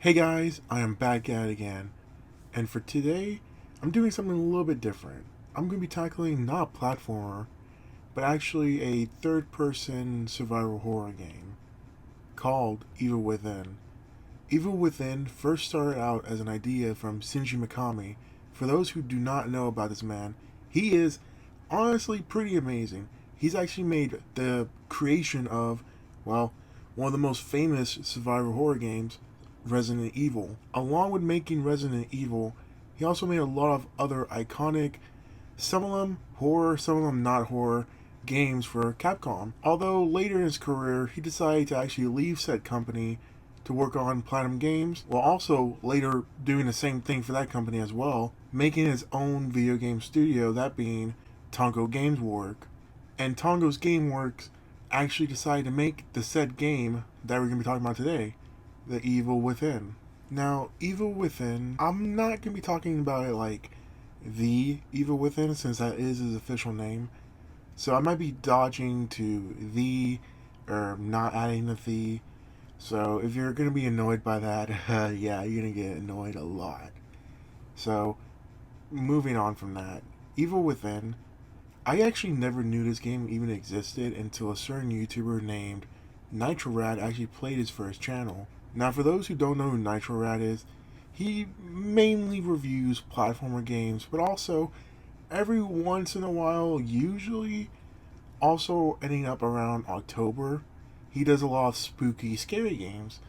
Hey guys, I am back at it again, and for today, I'm doing something a little bit different. I'm going to be tackling not a platformer, but actually a third person survival horror game called Evil Within. Evil Within first started out as an idea from Shinji Mikami. For those who do not know about this man, he is honestly pretty amazing. He's actually made the creation of, well, one of the most famous survival horror games, Resident Evil. Along with making Resident Evil, he also made a lot of other iconic, some of them horror, some of them not horror, games for Capcom. Although later in his career, he decided to actually leave said company to work on Platinum Games, while also later doing the same thing for that company as well, making his own video game studio, that being Tongo Games Work. And Tongo's Gameworks actually decided to make the said game that we're going to be talking about today, The Evil Within. Now, Evil Within, I'm not going to be talking about it like The Evil Within, since that is his official name. So I might be dodging to the, or not adding the. So if you're going to be annoyed by that, yeah, you're going to get annoyed a lot. So, moving on from that, Evil Within, I actually never knew this game even existed until a certain YouTuber named NitroRad actually played his first channel. Now, for those who don't know who NitroRad is, he mainly reviews platformer games, but also every once in a while, usually also ending up around October, he does a lot of spooky, scary games.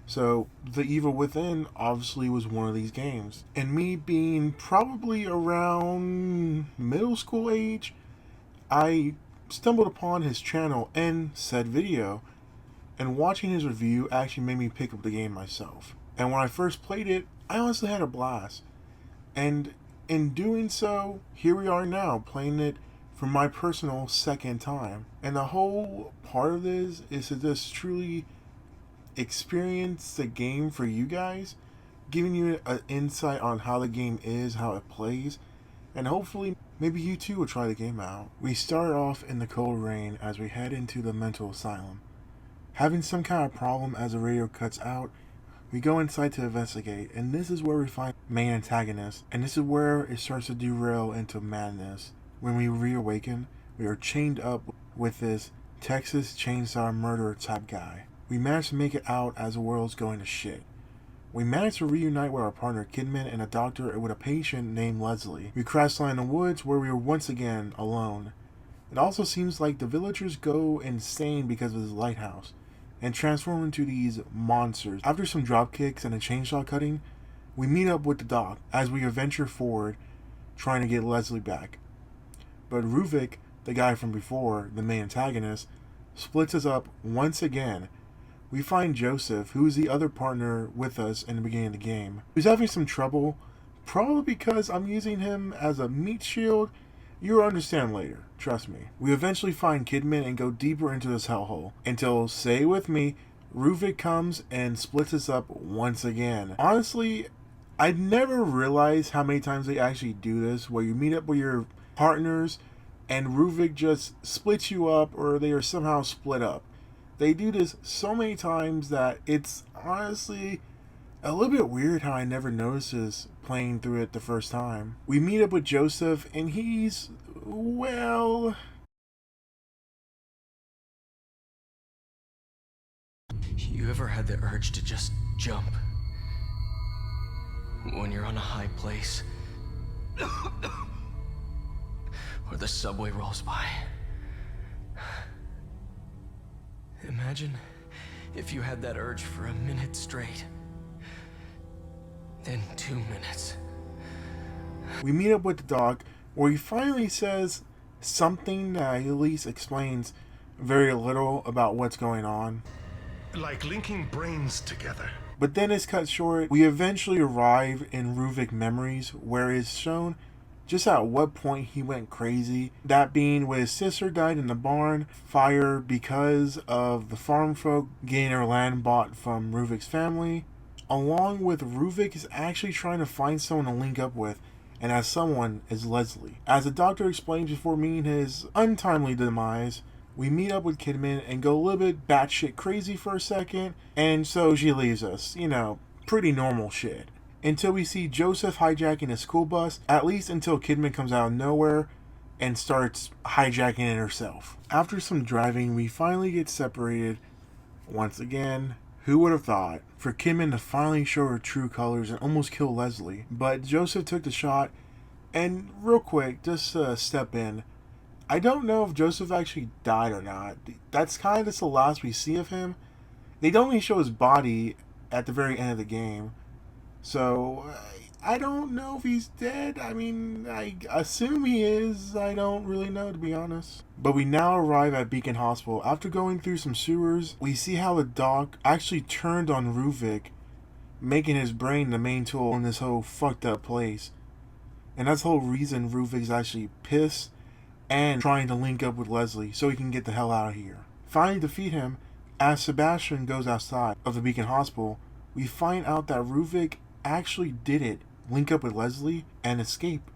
So, The Evil Within obviously was one of these games. And me being probably around middle school age, I stumbled upon his channel and said video, and watching his review actually made me pick up the game myself. And when I first played it, I honestly had a blast. And in doing so, here we are now, playing it for my personal second time. And the whole part of this is to just truly experience the game for you guys, giving you an insight on how the game is, how it plays, and hopefully maybe you too will try the game out. We start off in the cold rain as we head into the mental asylum. Having some kind of problem as the radio cuts out, we go inside to investigate, and this is where we find main antagonist, and this is where it starts to derail into madness. When we reawaken, we are chained up with this Texas Chainsaw Murderer type guy. We manage to make it out as the world's going to shit. We manage to reunite with our partner Kidman and a doctor and with a patient named Leslie. We crash land in the woods where we are once again alone. It also seems like the villagers go insane because of this lighthouse and transform into these monsters. After some drop kicks and a chainsaw cutting, we meet up with the doc as we adventure forward trying to get Leslie back. But Ruvik, the guy from before, the main antagonist, splits us up once again. We find Joseph, who is the other partner with us in the beginning of the game, who's having some trouble, probably because I'm using him as a meat shield. You'll understand later, trust me. We eventually find Kidman and go deeper into this hellhole, until, say with me, Ruvik comes and splits us up once again. Honestly, I never realized how many times they actually do this, where you meet up with your partners and Ruvik just splits you up, or they are somehow split up. They do this so many times that it's honestly a little bit weird how I never noticed this playing through it the first time. We meet up with Joseph, and he's, well... You ever had the urge to just jump? When you're on a high place, or the subway rolls by? Imagine if you had that urge for a minute straight, then 2 minutes. We meet up with the doc, where he finally says something that at least explains very little about what's going on. Like linking brains together. But then it's cut short. We eventually arrive in Ruvik Memories, where it's shown just at what point he went crazy. That being when his sister died in the barn fire because of the farm folk getting their land bought from Ruvik's family. Along with Ruvik is actually trying to find someone to link up with, and as someone is Leslie. As the doctor explains before meeting his untimely demise, we meet up with Kidman and go a little bit batshit crazy for a second, and so she leaves us. You know, pretty normal shit. Until we see Joseph hijacking a school bus, at least until Kidman comes out of nowhere and starts hijacking it herself. After some driving, we finally get separated. Once again, who would have thought? For Kidman to finally show her true colors and almost kill Leslie. But Joseph took the shot, and real quick, just step in. I don't know if Joseph actually died or not. That's kind of just the last we see of him. They don't even show his body at the very end of the game. So, I don't know if he's dead. I mean, I assume he is. I don't really know, to be honest. But we now arrive at Beacon Hospital. After going through some sewers, we see how the doc actually turned on Ruvik, making his brain the main tool in this whole fucked up place. And that's the whole reason Ruvik's actually pissed and trying to link up with Leslie so he can get the hell out of here. Finally defeat him, as Sebastian goes outside of the Beacon Hospital, we find out that Ruvik actually did it, link up with Leslie, and escape.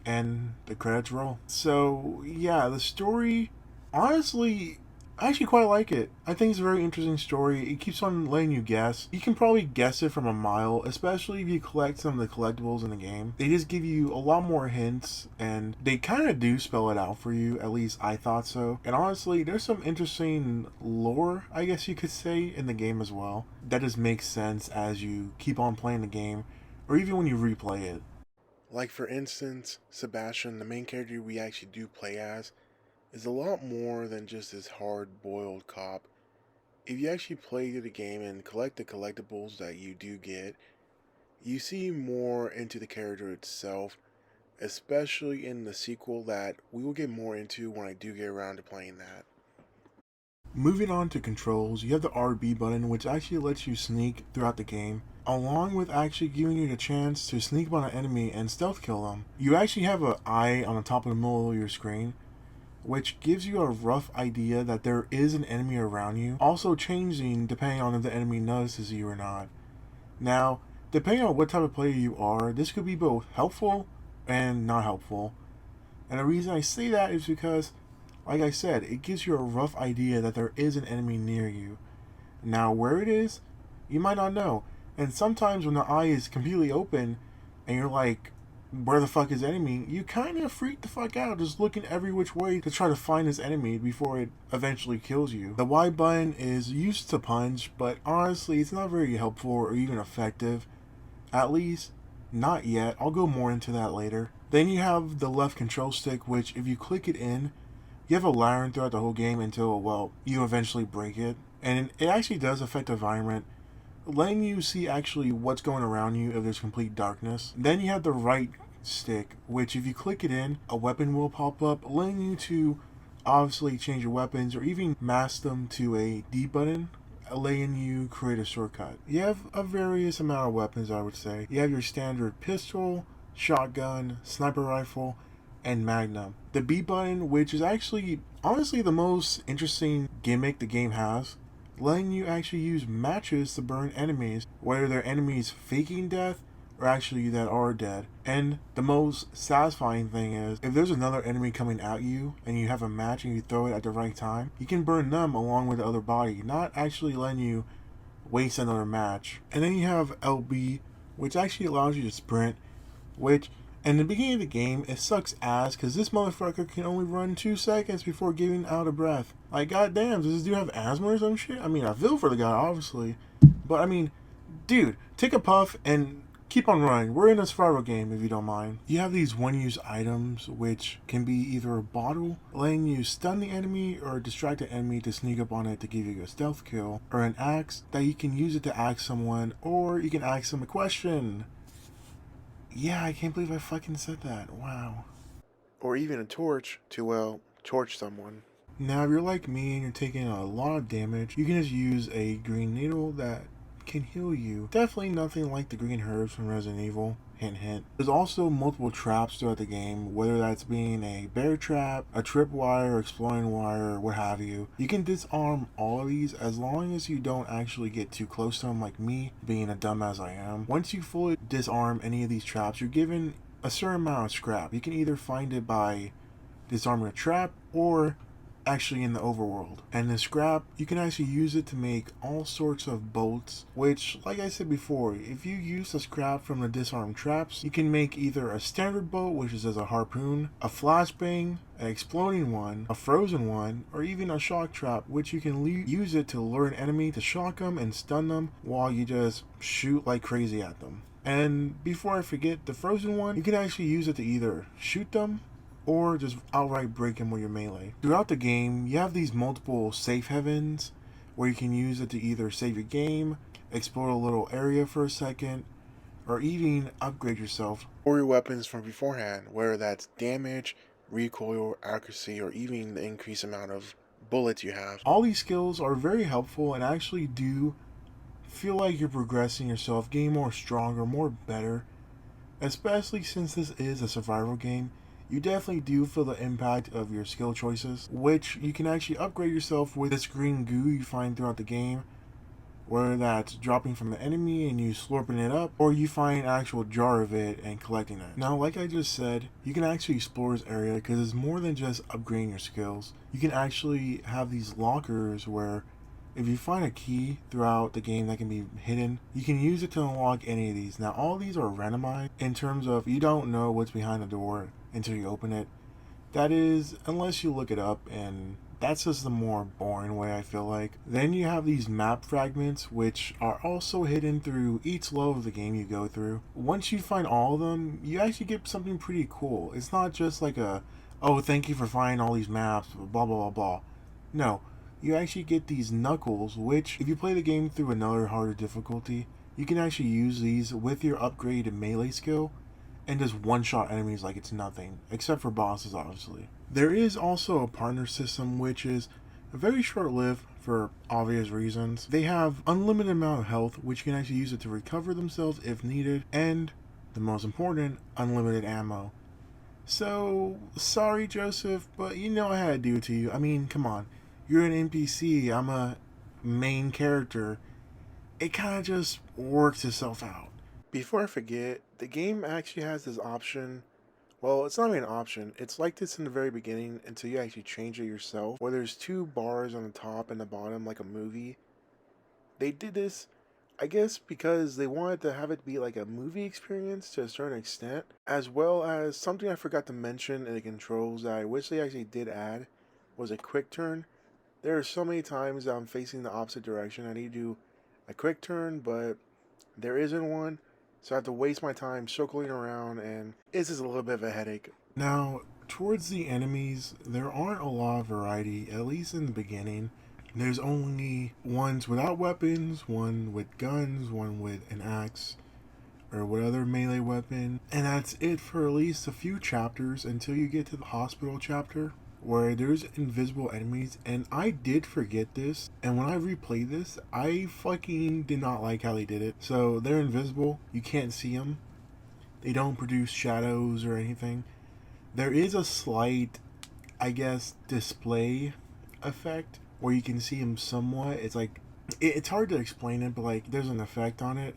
And the credits roll. So, yeah, the story, honestly, I actually quite like it. I think it's a very interesting story. It keeps on letting you guess. You can probably guess it from a mile, especially if you collect some of the collectibles in the game. They just give you a lot more hints, and they kind of do spell it out for you. At least I thought so. And honestly, there's some interesting lore, I guess you could say, in the game as well. That just makes sense as you keep on playing the game, or even when you replay it. Like, for instance, Sebastian, the main character we actually do play as, is a lot more than just this hard-boiled cop. If you actually play the game and collect the collectibles that you do get, you see more into the character itself, especially in the sequel that we will get more into when I do get around to playing that. Moving on to controls, you have the RB button, which actually lets you sneak throughout the game, along with actually giving you the chance to sneak up on an enemy and stealth kill them. You actually have an eye on the top of the middle of your screen, which gives you a rough idea that there is an enemy around you, also changing depending on if the enemy notices you or not. Now, depending on what type of player you are, this could be both helpful and not helpful. And the reason I say that is because, like I said, it gives you a rough idea that there is an enemy near you. Now, where it is, you might not know. And sometimes when the eye is completely open and you're like, where the fuck is enemy, you kind of freak the fuck out just looking every which way to try to find this enemy before it eventually kills you. The Y button is used to punch, but honestly it's not very helpful or even effective. At least, not yet. I'll go more into that later. Then you have the left control stick, which if you click it in, you have a labyrinth throughout the whole game until, well, you eventually break it. And it actually does affect the environment, letting you see actually what's going around you if there's complete darkness. Then you have the right stick, which if you click it in, a weapon will pop up, letting you to obviously change your weapons or even mask them to a D button, letting you create a shortcut. You have a various amount of weapons, I would say. You have your standard pistol, shotgun, sniper rifle, and magnum. The B button, which is actually honestly the most interesting gimmick the game has, letting you actually use matches to burn enemies, whether they're enemies faking death or actually that are dead. And the most satisfying thing is, if there's another enemy coming at you and you have a match and you throw it at the right time, you can burn them along with the other body, not actually letting you waste another match. And then you have LB, which actually allows you to sprint, which in the beginning of the game, it sucks ass because this motherfucker can only run 2 seconds before getting out of breath. Like, goddamn, does this dude have asthma or some shit? I mean, I feel for the guy, obviously. But, I mean, dude, take a puff and keep on running. We're in a survival game, if you don't mind. You have these one-use items, which can be either a bottle, letting you stun the enemy, or distract the enemy to sneak up on it to give you a stealth kill, or an axe that you can use it to ask someone, or you can ask them a question. Yeah, I can't believe I fucking said that. Wow. Or even a torch to, well, torch someone. Now, if you're like me and you're taking a lot of damage, you can just use a green needle that can heal you. Definitely nothing like the green herbs from Resident Evil. Hint, hint. There's also multiple traps throughout the game, whether that's being a bear trap, a tripwire, exploring wire, what have you. You can disarm all of these as long as you don't actually get too close to them like me, being a dumbass I am. Once you fully disarm any of these traps, you're given a certain amount of scrap. You can either find it by disarming a trap or actually in the overworld. And the scrap, you can actually use it to make all sorts of bolts, which, like I said before, if you use the scrap from the disarmed traps, you can make either a standard bolt, which is as a harpoon, a flashbang, an exploding one, a frozen one, or even a shock trap, which you can use it to lure an enemy to shock them and stun them while you just shoot like crazy at them. And before I forget, the frozen one, you can actually use it to either shoot them or just outright break them with your melee. Throughout the game, you have these multiple safe heavens where you can use it to either save your game, explore a little area for a second, or even upgrade yourself or your weapons from beforehand, whether that's damage, recoil, accuracy, or even the increased amount of bullets you have. All these skills are very helpful and actually do feel like you're progressing yourself, getting more stronger, more better, especially since this is a survival game. You definitely do feel the impact of your skill choices, which you can actually upgrade yourself with this green goo you find throughout the game, whether that's dropping from the enemy and you slurping it up, or you find an actual jar of it and collecting it. Now, like I just said, you can actually explore this area because it's more than just upgrading your skills. You can actually have these lockers where if you find a key throughout the game that can be hidden, you can use it to unlock any of these. Now, all these are randomized in terms of you don't know what's behind the door until you open it. That is, unless you look it up, and that's just the more boring way, I feel like. Then you have these map fragments, which are also hidden through each level of the game you go through. Once you find all of them, you actually get something pretty cool. It's not just like a, oh, thank you for finding all these maps, blah, blah, blah, blah. No. You actually get these knuckles, which if you play the game through another harder difficulty, you can actually use these with your upgraded melee skill and just one-shot enemies like it's nothing, except for bosses, obviously. There is also a partner system, which is very short-lived for obvious reasons. They have unlimited amount of health, which you can actually use it to recover themselves if needed, and the most important, unlimited ammo. So, sorry Joseph, but you know I had to do it to you. I mean, come on. You're an NPC, I'm a main character. It kind of just works itself out. Before I forget, the game actually has this option. Well, it's not even an option. It's like this in the very beginning until you actually change it yourself, where there's two bars on the top and the bottom like a movie. They did this, I guess, because they wanted to have it be like a movie experience to a certain extent, as well as something I forgot to mention in the controls that I wish they actually did add was a quick turn. There are so many times that I'm facing the opposite direction. I need to do a quick turn, but there isn't one. So I have to waste my time circling around, and it's just a little bit of a headache. Now, towards the enemies, there aren't a lot of variety, at least in the beginning. There's only ones without weapons, one with guns, one with an axe, or what other melee weapon. And that's it for at least a few chapters until you get to the hospital chapter, where there's invisible enemies, and I did forget this, and when I replayed this, I fucking did not like how they did it. So they're invisible, you can't see them, they don't produce shadows or anything. There is a slight, I guess, display effect where you can see them somewhat. It's like, it's hard to explain it, but like there's an effect on it,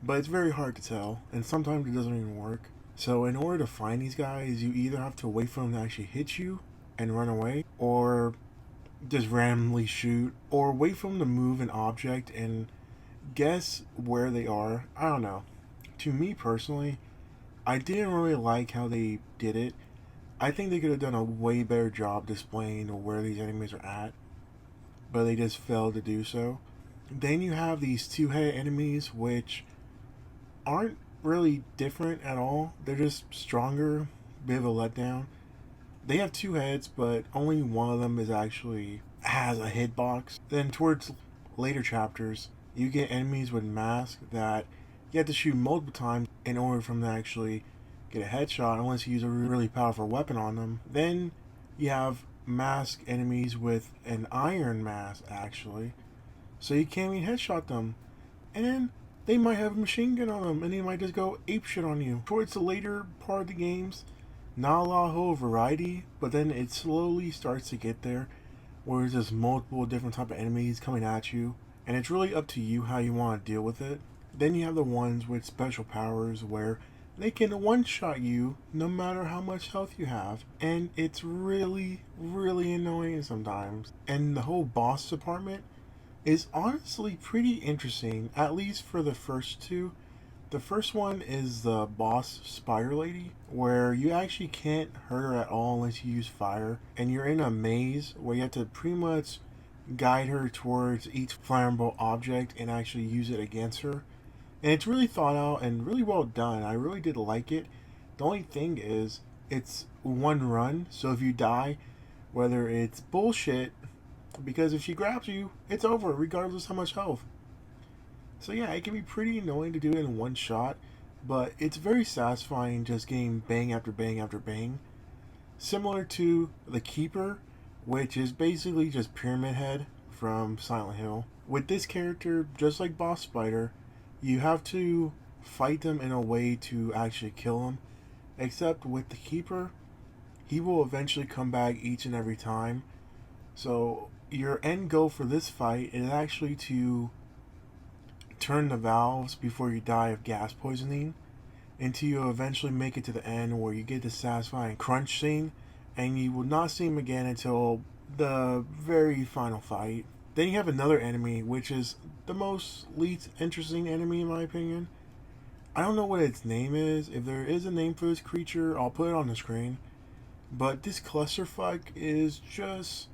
but it's very hard to tell, and sometimes it doesn't even work. So in order to find these guys, you either have to wait for them to actually hit you and run away, or just randomly shoot, or wait for them to move an object and guess where they are. I don't know. To me personally, I didn't really like how they did it. I think they could have done a way better job displaying where these enemies are at, but they just failed to do so. Then you have these two-headed enemies, which aren't really different at all. They're just stronger, bit of a letdown. They have two heads, but only one of them is actually has a hitbox. Then towards later chapters, you get enemies with masks that you have to shoot multiple times in order for them to actually get a headshot, unless you use a really powerful weapon on them. Then you have masked enemies with an iron mask, actually, so you can't even headshot them. And then they might have a machine gun on them, and they might just go apeshit on you. Towards the later part of the games, not a lot of whole variety, but then it slowly starts to get there, where there's just multiple different type of enemies coming at you, and it's really up to you how you want to deal with it. Then you have the ones with special powers, where they can one-shot you no matter how much health you have. And it's really, really annoying sometimes. And the whole boss department is honestly pretty interesting, at least for the first two. The first one is the boss Spider Lady, where you actually can't hurt her at all unless you use fire. And you're in a maze where you have to pretty much guide her towards each flammable object and actually use it against her. And it's really thought out and really well done. I really did like it. The only thing is, it's one run, so if you die, whether it's bullshit, because if she grabs you, it's over, regardless how much health. So yeah, it can be pretty annoying to do it in one shot, but it's very satisfying just getting bang after bang after bang. Similar to the Keeper, which is basically just Pyramid Head from Silent Hill. With this character, just like Boss Spider, you have to fight them in a way to actually kill them. Except with the Keeper, he will eventually come back each and every time. So your end goal for this fight is actually to turn the valves before you die of gas poisoning until you eventually make it to the end where you get the satisfying crunch scene, and you will not see him again until the very final fight. Then you have another enemy, which is the most least interesting enemy in my opinion. I don't know what its name is. If there is a name for this creature, I'll put it on the screen. But this clusterfuck is just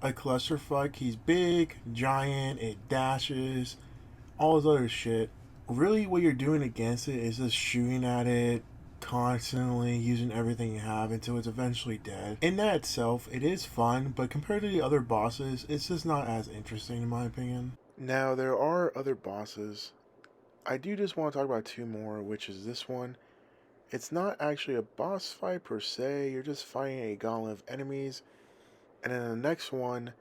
a clusterfuck. He's big, giant, it dashes, all this other shit. Really, what you're doing against it is just shooting at it constantly, using everything you have until it's eventually dead. In that itself, it is fun, but compared to the other bosses, it's just not as interesting in my opinion. Now, there are other bosses. I do just want to talk about two more, which is this one. It's not actually a boss fight per se, you're just fighting a gauntlet of enemies. And then the next one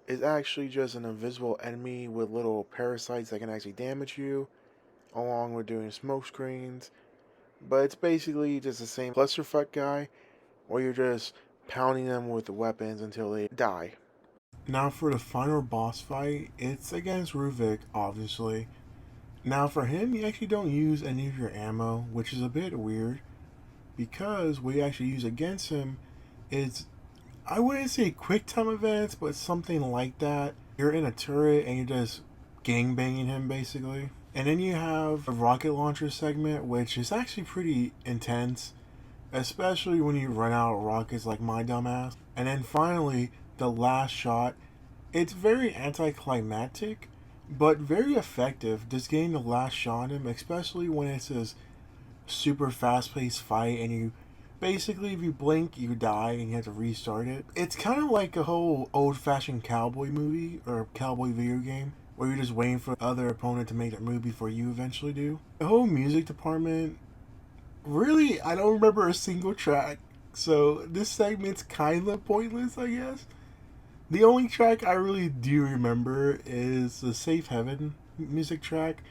is actually just an invisible enemy with little parasites that can actually damage you, along with doing smoke screens. But it's basically just the same clusterfuck guy, where you're just pounding them with the weapons until they die. Now for the final boss fight, it's against Ruvik, obviously. Now for him, you actually don't use any of your ammo, which is a bit weird, because what you actually use against him is, I wouldn't say quick time events, but something like that. You're in a turret and you're just gangbanging him basically. And then you have a rocket launcher segment, which is actually pretty intense, especially when you run out of rockets like my dumbass. And then finally, the last shot. It's very anticlimactic, but very effective, just getting the last shot on him, especially when it's this super fast-paced fight and you basically, if you blink, you die and you have to restart it. It's kind of like a whole old-fashioned cowboy movie or cowboy video game where you're just waiting for the other opponent to make that move before you eventually do. The whole music department, really, I don't remember a single track, so this segment's kind of pointless, I guess. The only track I really do remember is the Safe Heaven music track,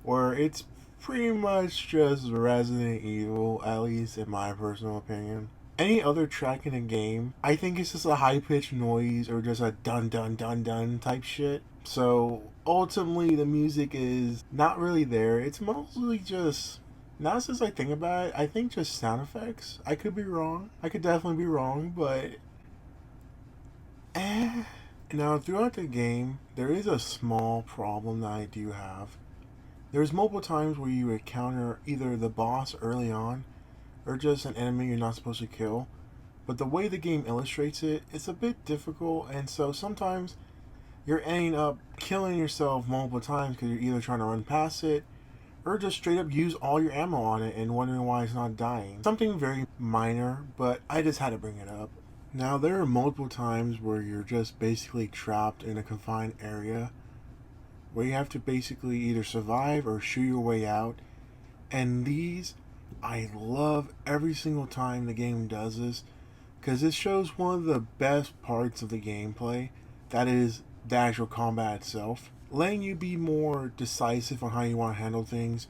where it's pretty much just Resident Evil, at least in my personal opinion. Any other track in a game, I think it's just a high-pitched noise or just a dun dun dun dun type shit. So ultimately the music is not really there. It's mostly just, now since I think about it, I think just sound effects. I could be wrong. I could definitely be wrong, but Now, throughout the game, there is a small problem that I do have. There's multiple times where you encounter either the boss early on, or just an enemy you're not supposed to kill. But the way the game illustrates it, it's a bit difficult, and so sometimes you're ending up killing yourself multiple times because you're either trying to run past it, or just straight up use all your ammo on it and wondering why it's not dying. Something very minor, but I just had to bring it up. Now, there are multiple times where you're just basically trapped in a confined area where you have to basically either survive or shoot your way out. And these, I love every single time the game does this, because it shows one of the best parts of the gameplay, that is the actual combat itself. Letting you be more decisive on how you want to handle things.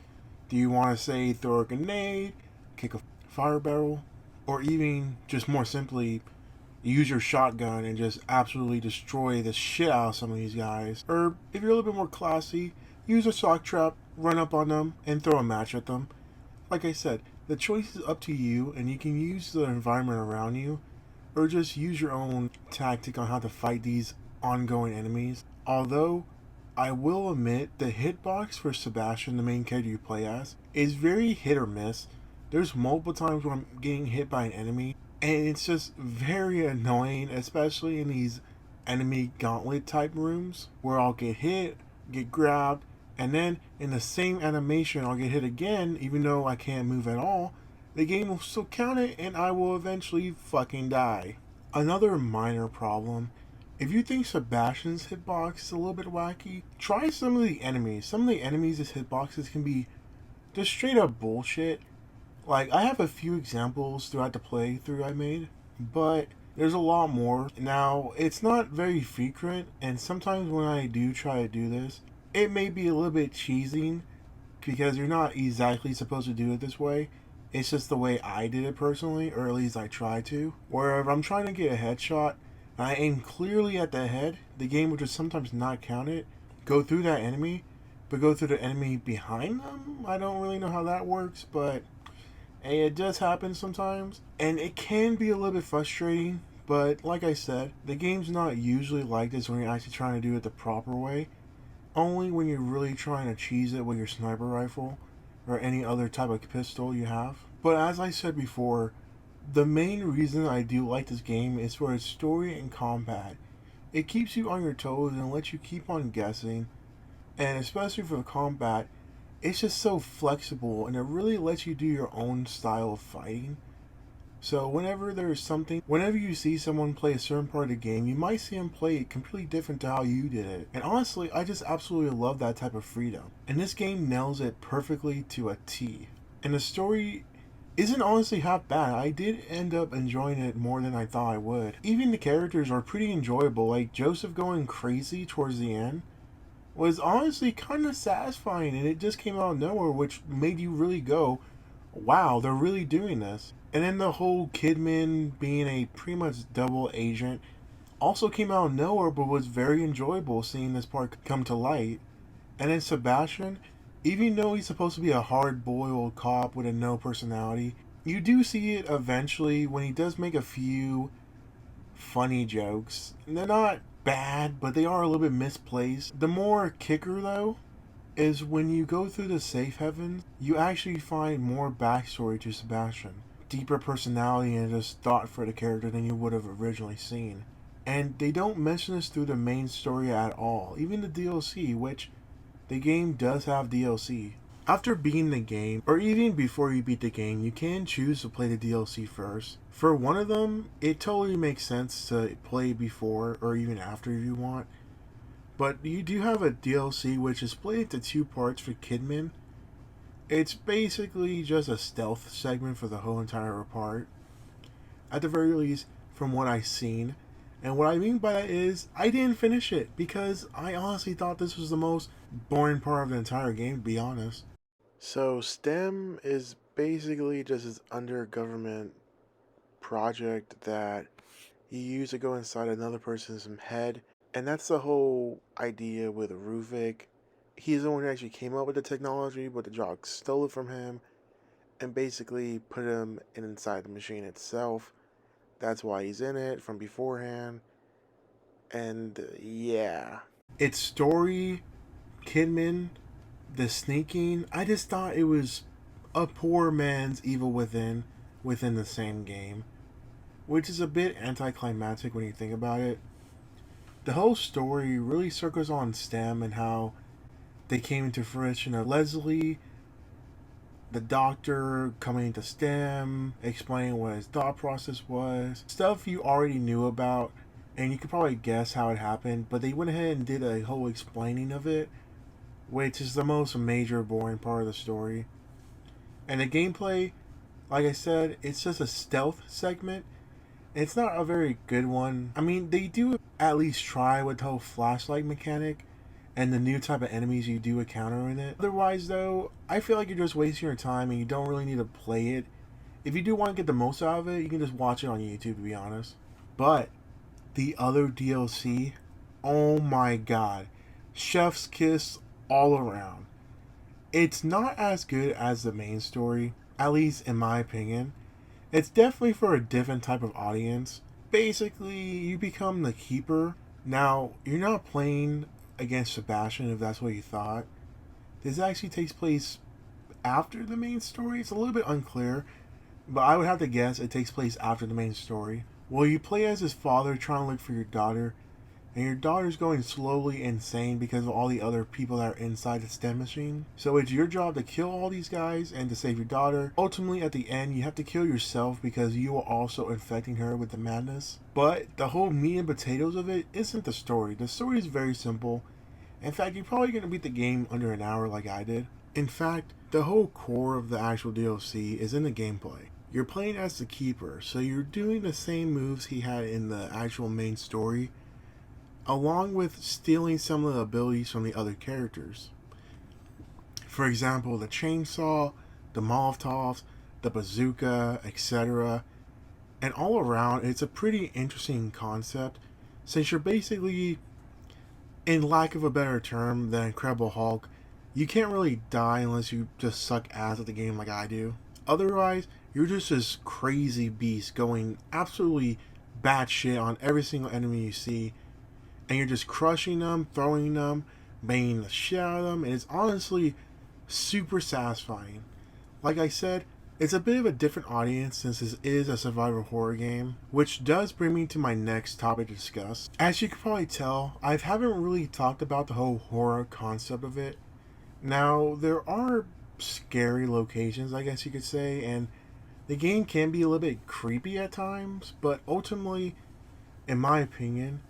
Do you want to say throw a grenade, kick a fire barrel, or even just more simply use your shotgun and just absolutely destroy the shit out of some of these guys. Or if you're a little bit more classy, use a shock trap, run up on them, and throw a match at them. Like I said, the choice is up to you, and you can use the environment around you, or just use your own tactic on how to fight these ongoing enemies. Although, I will admit, the hitbox for Sebastian, the main character you play as, is very hit or miss. There's multiple times where I'm getting hit by an enemy, and it's just very annoying, especially in these enemy gauntlet type rooms, where I'll get hit, get grabbed, and then in the same animation I'll get hit again, even though I can't move at all. The game will still count it, and I will eventually fucking die. Another minor problem, if you think Sebastian's hitbox is a little bit wacky, try some of the enemies. Some of the enemies' hitboxes can be just straight up bullshit. Like, I have a few examples throughout the playthrough I made, but there's a lot more. Now, it's not very frequent, and sometimes when I do try to do this, it may be a little bit cheesy, because you're not exactly supposed to do it this way. It's just the way I did it personally, or at least I try to. Where if I'm trying to get a headshot, and I aim clearly at the head, the game will just sometimes not count it, go through that enemy, but go through the enemy behind them? I don't really know how that works, but hey, it does happen sometimes. And it can be a little bit frustrating, but like I said, the game's not usually like this when you're actually trying to do it the proper way. Only when you're really trying to cheese it with your sniper rifle or any other type of pistol you have. But as I said before, the main reason I do like this game is for its story and combat. It keeps you on your toes and lets you keep on guessing, and especially for the combat, it's just so flexible and it really lets you do your own style of fighting. So whenever you see someone play a certain part of the game, you might see them play it completely different to how you did it. And honestly, I just absolutely love that type of freedom. And this game nails it perfectly to a T. And the story isn't honestly half bad. I did end up enjoying it more than I thought I would. Even the characters are pretty enjoyable, like Joseph going crazy towards the end was honestly kind of satisfying, and it just came out of nowhere, which made you really go, wow, they're really doing this. And then the whole Kidman being a pretty much double agent also came out of nowhere, but was very enjoyable seeing this part come to light. And then Sebastian, even though he's supposed to be a hard-boiled cop with a no personality, you do see it eventually when he does make a few funny jokes. They're not bad, but they are a little bit misplaced. The more kicker, though, is when you go through the safe heavens, you actually find more backstory to Sebastian. Deeper personality and just thought for the character than you would have originally seen. And they don't mention this through the main story at all, even the DLC, which the game does have DLC. After beating the game, or even before you beat the game, you can choose to play the DLC first. For one of them, it totally makes sense to play before or even after if you want. But you do have a DLC which is split into two parts for Kidman. It's basically just a stealth segment for the whole entire part. At the very least, from what I've seen. And what I mean by that is, I didn't finish it because I honestly thought this was the most boring part of the entire game, to be honest. So, STEM is basically just this under government project that you use to go inside another person's head. And that's the whole idea with Ruvik. He's the one who actually came up with the technology, but the jock stole it from him and basically put him inside the machine itself. That's why he's in it from beforehand. And yeah. Its story, Kidman, the sneaking, I just thought it was a poor man's Evil Within the same game, which is a bit anticlimactic when you think about it. The whole story really circles on STEM and how they came into fruition of Leslie, the doctor coming into STEM, explaining what his thought process was. Stuff you already knew about, and you could probably guess how it happened, but they went ahead and did a whole explaining of it, which is the most major boring part of the story. And the gameplay, like I said, it's just a stealth segment. It's not a very good one. I mean, they do at least try with the whole flashlight mechanic and the new type of enemies you do encounter in it. Otherwise, though, I feel like you're just wasting your time and you don't really need to play it. If you do want to get the most out of it, you can just watch it on YouTube, to be honest. But the other DLC, oh my god, chef's kiss all around. It's not as good as the main story, at least in my opinion. It's definitely for a different type of audience. Basically, you become the keeper. Now, you're not playing against Sebastian if that's what you thought. This actually takes place after the main story. It's a little bit unclear, but I would have to guess it takes place after the main story. Well, you play as his father trying to look for your daughter, and your daughter's going slowly insane because of all the other people that are inside the STEM machine. So it's your job to kill all these guys and to save your daughter. Ultimately, at the end, you have to kill yourself because you are also infecting her with the madness. But the whole meat and potatoes of it isn't the story. The story is very simple. In fact, you're probably going to beat the game under an hour like I did. In fact, the whole core of the actual DLC is in the gameplay. You're playing as the Keeper, so you're doing the same moves he had in the actual main story, along with stealing some of the abilities from the other characters. For example, the chainsaw, the Molotovs, the bazooka, etc. And all around, it's a pretty interesting concept, since you're basically, in lack of a better term than Incredible Hulk, you can't really die unless you just suck ass at the game like I do. Otherwise, you're just this crazy beast going absolutely batshit on every single enemy you see, and you're just crushing them, throwing them, banging the shit out of them, and it's honestly super satisfying. Like I said, it's a bit of a different audience since this is a survival horror game, which does bring me to my next topic to discuss. As you can probably tell, I haven't really talked about the whole horror concept of it. Now, there are scary locations, I guess you could say, and the game can be a little bit creepy at times, but ultimately, in my opinion,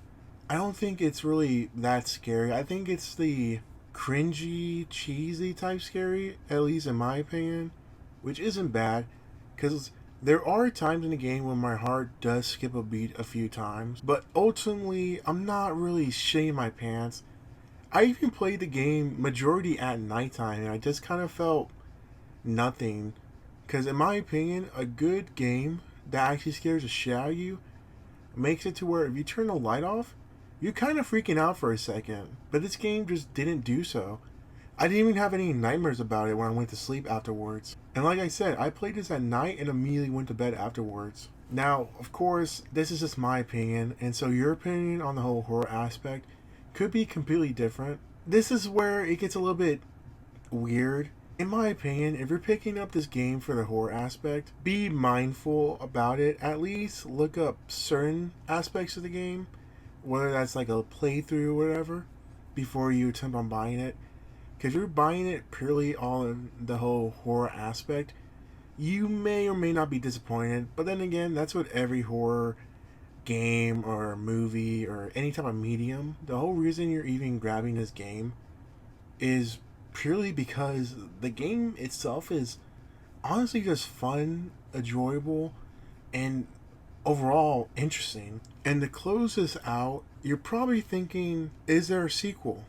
I don't think it's really that scary. I think it's the cringy, cheesy type scary, at least in my opinion, which isn't bad, because there are times in the game when my heart does skip a beat a few times, but ultimately, I'm not really shitting my pants. I even played the game majority at nighttime, and I just kind of felt nothing, because in my opinion, a good game that actually scares the shit out of you makes it to where if you turn the light off, you're kind of freaking out for a second, but this game just didn't do so. I didn't even have any nightmares about it when I went to sleep afterwards. And like I said, I played this at night and immediately went to bed afterwards. Now, of course, this is just my opinion, and so your opinion on the whole horror aspect could be completely different. This is where it gets a little bit weird. In my opinion, if you're picking up this game for the horror aspect, be mindful about it. At least look up certain aspects of the game, whether that's like a playthrough or whatever, before you attempt on buying it. Because if you're buying it purely on the whole horror aspect, you may or may not be disappointed. But then again, that's what every horror game or movie or any type of medium, the whole reason you're even grabbing this game is purely because the game itself is honestly just fun, enjoyable, and overall interesting. And to close this out, you're probably thinking, is there a sequel?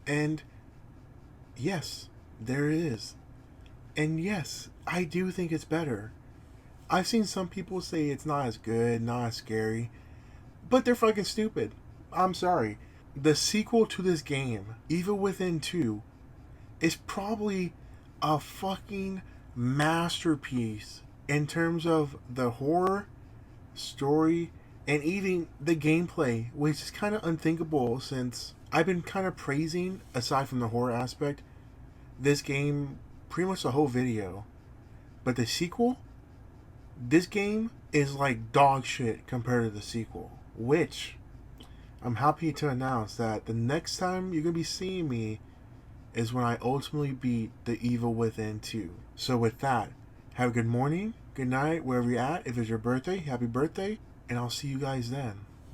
And yes, there is. And yes, I do think it's better. I've seen some people say it's not as good, not as scary, but they're fucking stupid. I'm sorry. The sequel to this game, Evil Within 2, is probably a fucking masterpiece in terms of the horror, story, and even the gameplay, which is kind of unthinkable since I've been kind of praising, aside from the horror aspect, this game pretty much the whole video. But the sequel, this game is like dog shit compared to the sequel, which I'm happy to announce that the next time you're going to be seeing me is when I ultimately beat the Evil Within 2. So with that, have a good morning, good night, wherever you're at. If it's your birthday, happy birthday, and I'll see you guys then.